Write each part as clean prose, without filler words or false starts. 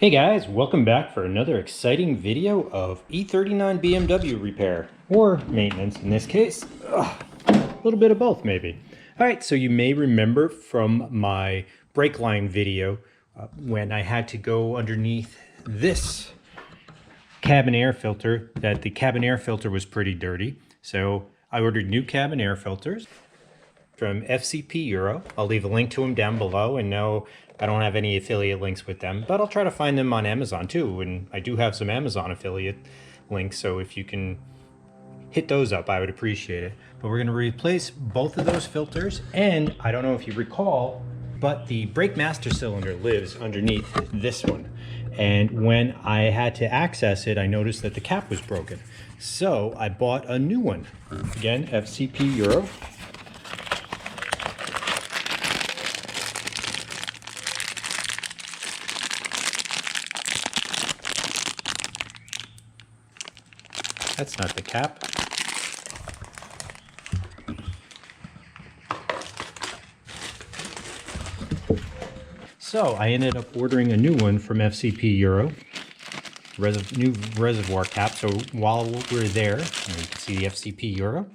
Hey guys, welcome back for another exciting video of E39 BMW repair, or maintenance in this case. A little bit of both maybe. Alright, so you may remember from my brake line video when I had to go underneath this cabin air filter, that the cabin air filter was pretty dirty. So I ordered new cabin air filters from FCP Euro. I'll leave a link to them down below, and no, I don't have any affiliate links with them, but I'll try to find them on Amazon too, and I do have some Amazon affiliate links, so if you can hit those up, I would appreciate it. But we're going to replace both of those filters, and I don't know if you recall, but the brake master cylinder lives underneath this one, and when I had to access it, I noticed that the cap was broken. So I bought a new one. Again, FCP Euro. That's not the cap. So I ended up ordering a new one from FCP Euro, new reservoir cap. So while we're there, and you can see the FCP Euro,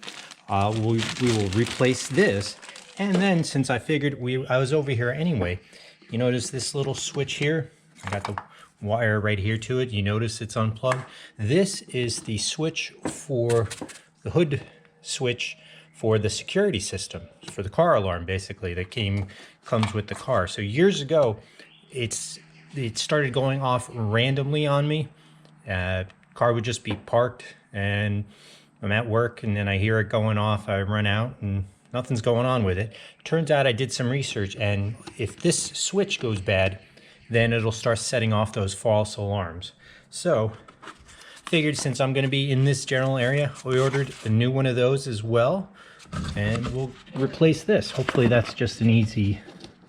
we will replace this. And then since I figured I was over here anyway, you notice this little switch here? I got the wire right here to it. You notice it's unplugged. This is the switch for the hood switch for the security system, for the car alarm basically, that comes with the car. So years ago it started going off randomly on me. Car would just be parked and I'm at work and then I hear it going off. I run out and nothing's going on with it. Turns out I did some research, and if this switch goes bad, then it'll start setting off those false alarms. So figured since I'm going to be in this general area, we ordered a new one of those as well, and we'll replace this. Hopefully that's just an easy,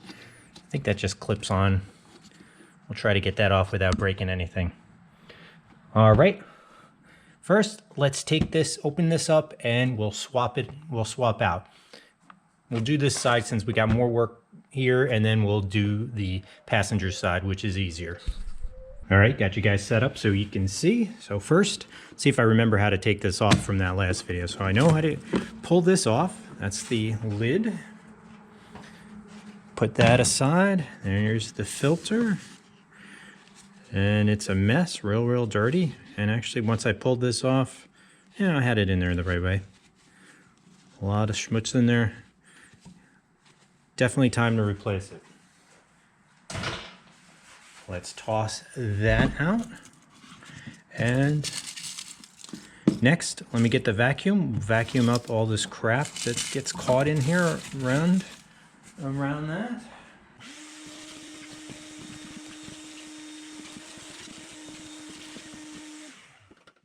I think that just clips on. We'll try to get that off without breaking anything. All right, first let's take this, open this up, and we'll swap out. We'll do this side since we got more work here, and then we'll do the passenger side, which is easier. All right, got you guys set up so you can see. So first, see if I remember how to take this off from that last video. So I know how to pull this off. That's the lid. Put that aside. There's the filter. And it's a mess, real dirty. And actually, once I pulled this off, I had it in there the right way. A lot of schmutz in there. Definitely time to replace it. Let's toss that out. And next, let me get the vacuum up all this crap that gets caught in here around that.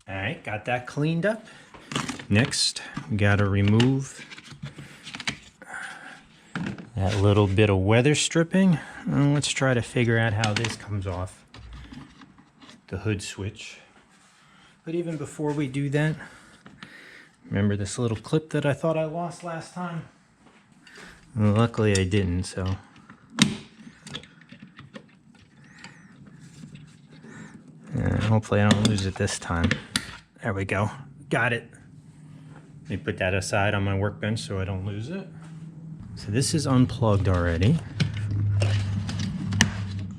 All right, got that cleaned up. Next, we gotta remove that little bit of weather stripping. Let's try to figure out how this comes off the hood switch. But even before we do that, remember this little clip that I thought I lost last time? Well, luckily I didn't, so. Hopefully I don't lose it this time. There we go, got it. Let me put that aside on my workbench so I don't lose it. So this is unplugged already.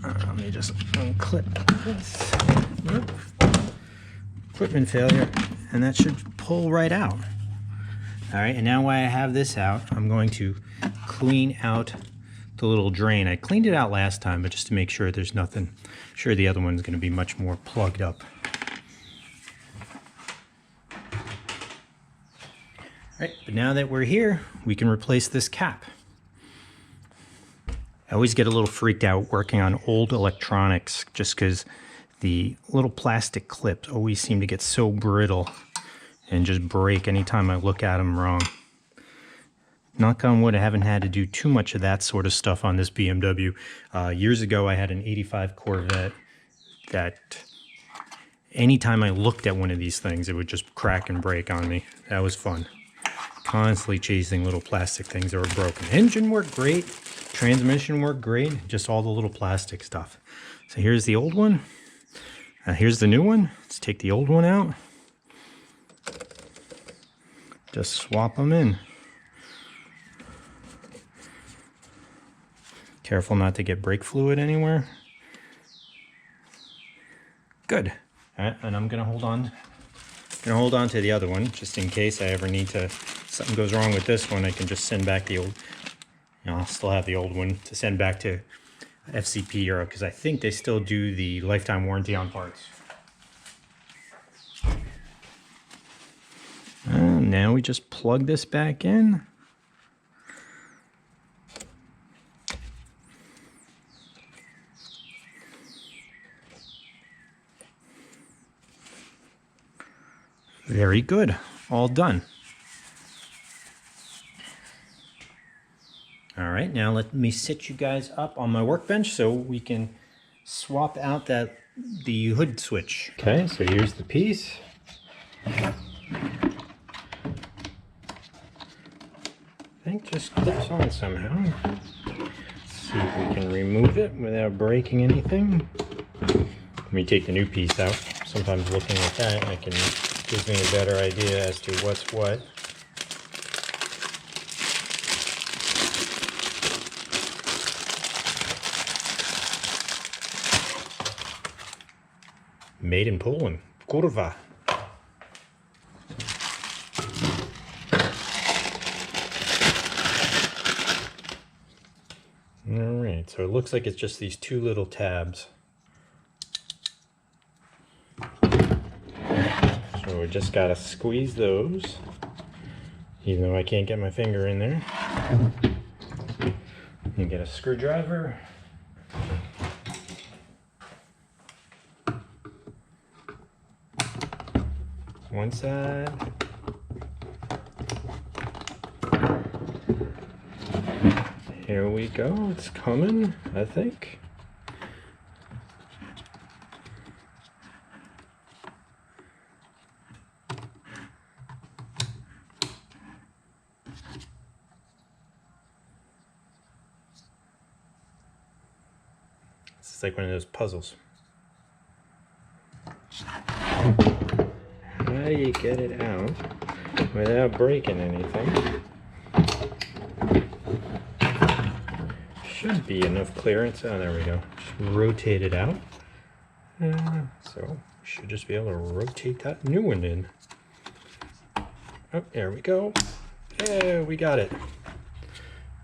Let me just unclip this. Nope. Equipment failure, and that should pull right out. All right, and now while I have this out, I'm going to clean out the little drain. I cleaned it out last time, but just to make sure there's nothing. I'm sure the other one's going to be much more plugged up. Right, but now that we're here, we can replace this cap. I always get a little freaked out working on old electronics just because the little plastic clips always seem to get so brittle and just break anytime I look at them wrong. Knock on wood, I haven't had to do too much of that sort of stuff on this BMW. Years ago, I had an 85 Corvette that anytime I looked at one of these things, it would just crack and break on me. That was fun. Constantly chasing little plastic things that were broken. Engine worked great, Transmission worked great, just all the little plastic stuff. So here's the old one. Here's the new one. Let's take the old one out. Just swap them in. Careful not to get brake fluid anywhere. Good. All right, and I'm gonna hold on to the other one just in case I ever need to, something goes wrong with this one, I can just send back the old, I'll still have the old one to send back to FCP Europe because I think they still do the lifetime warranty on parts. And now we just plug this back in. Very good. All done. All right, now let me sit you guys up on my workbench so we can swap out the hood switch. Okay, so here's the piece. I think just clips on somehow. Let's see if we can remove it without breaking anything. Let me take the new piece out. Sometimes looking at that, gives me a better idea as to what's what. Made in Poland. Kurwa. Alright, so it looks like it's just these two little tabs. So we just gotta squeeze those, even though I can't get my finger in there. You get a screwdriver. One side. Here we go, it's coming, I think. It's like one of those puzzles. How do you get it out without breaking anything? Should be enough clearance. Oh, there we go. Just rotate it out. So we should just be able to rotate that new one in. Oh, there we go. Yeah, we got it.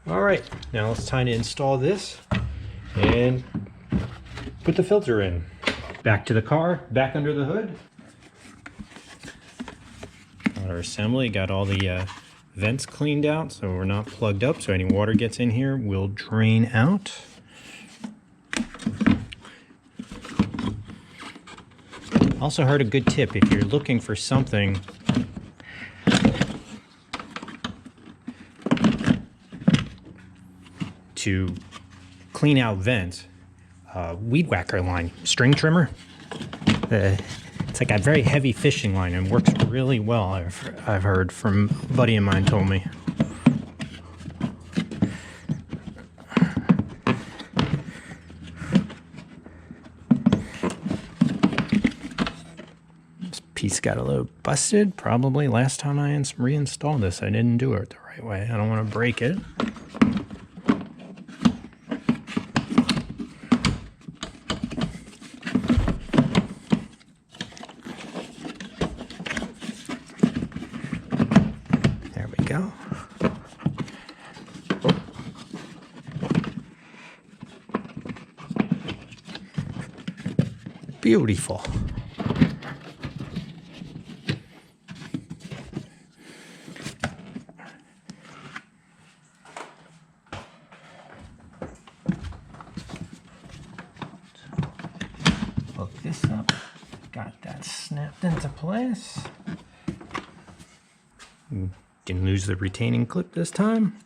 All right, now it's time to install this and put the filter in. Back to the car, back under the hood. Got our assembly, got all the vents cleaned out so we're not plugged up, so any water gets in here will drain out. Also heard a good tip if you're looking for something to clean out vents, weed whacker line, string trimmer. It's like a very heavy fishing line and works really well. I've heard from a buddy of mine told me. This piece got a little busted. Probably last time I reinstalled this, I didn't do it the right way. I don't want to break it. Go. Oh. Beautiful. Hook this up. Got that snapped into place. Didn't lose the retaining clip this time.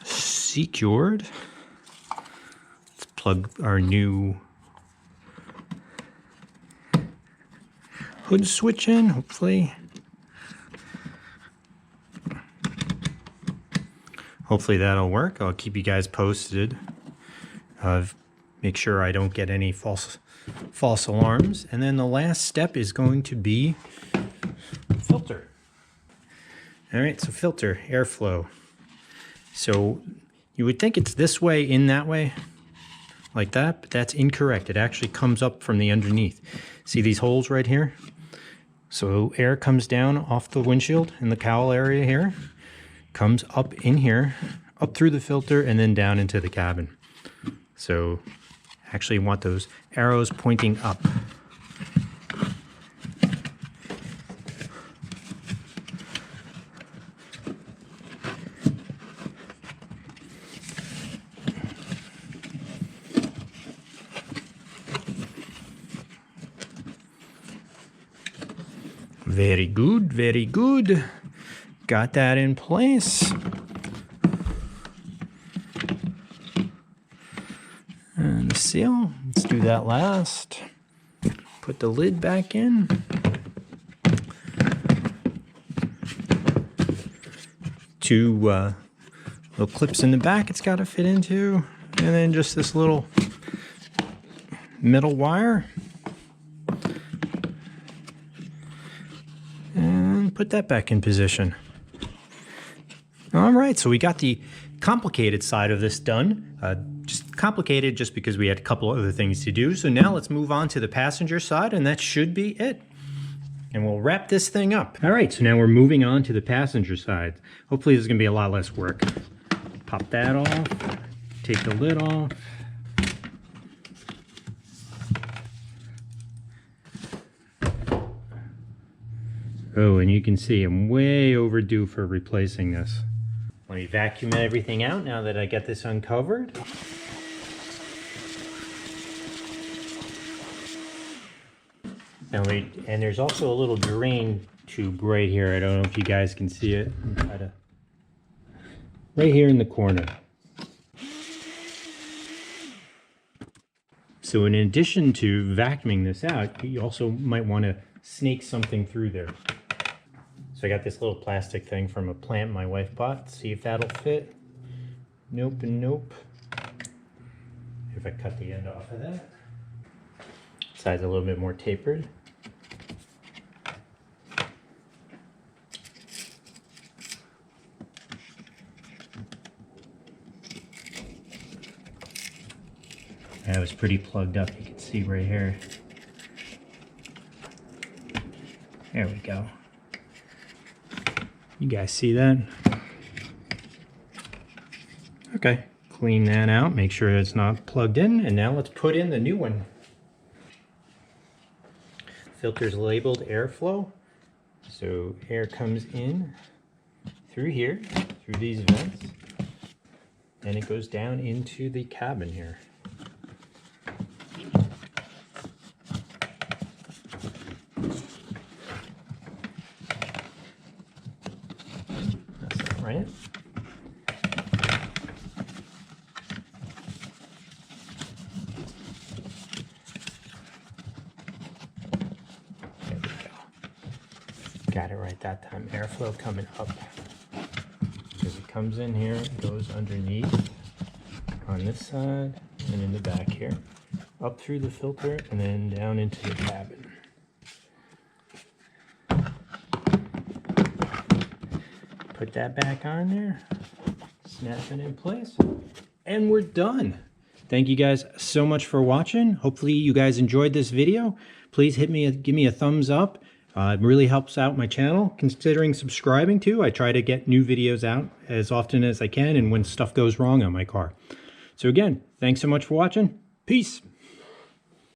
Secured. Let's plug our new hood switch in, hopefully. Hopefully that'll work. I'll keep you guys posted. Make sure I don't get any false alarms. And then the last step is going to be filter. All right, so filter, airflow. So you would think it's this way in that way, like that, but that's incorrect. It actually comes up from the underneath. See these holes right here? So air comes down off the windshield in the cowl area here, comes up in here, up through the filter, and then down into the cabin. So actually you want those arrows pointing up. Very good, very good. Got that in place. And the seal, let's do that last. Put the lid back in. Two little clips in the back it's got to fit into. And then just this little metal wire. And put that back in position. All right, so we got the complicated side of this done. Just complicated just because we had a couple other things to do. So now let's move on to the passenger side, and that should be it. And we'll wrap this thing up. All right, so now we're moving on to the passenger side. Hopefully there's gonna be a lot less work. Pop that off, take the lid off. Oh, and you can see I'm way overdue for replacing this. Let me vacuum everything out now that I get this uncovered. And there's also a little drain tube right here. I don't know if you guys can see it. Right here in the corner. So in addition to vacuuming this out, you also might want to snake something through there. So I got this little plastic thing from a plant my wife bought. See if that'll fit. Nope and nope. If I cut the end off of that. Side's a little bit more tapered. That was pretty plugged up. You can see right here. There we go. You guys see that? Okay, clean that out, make sure it's not plugged in, and now let's put in the new one. Filter's labeled airflow, so air comes in through here, through these vents, and it goes down into the cabin here. Right? There we go. Got it right that time. Airflow coming up. As it comes in here, it goes underneath on this side and in the back here. Up through the filter and then down into the cabin. Put that back on there, snap it in place, and we're done. Thank you guys so much for watching. Hopefully you guys enjoyed this video. Please give me a thumbs up. It really helps out my channel. Considering subscribing too. I try to get new videos out as often as I can and when stuff goes wrong on my car. So again, thanks so much for watching. Peace.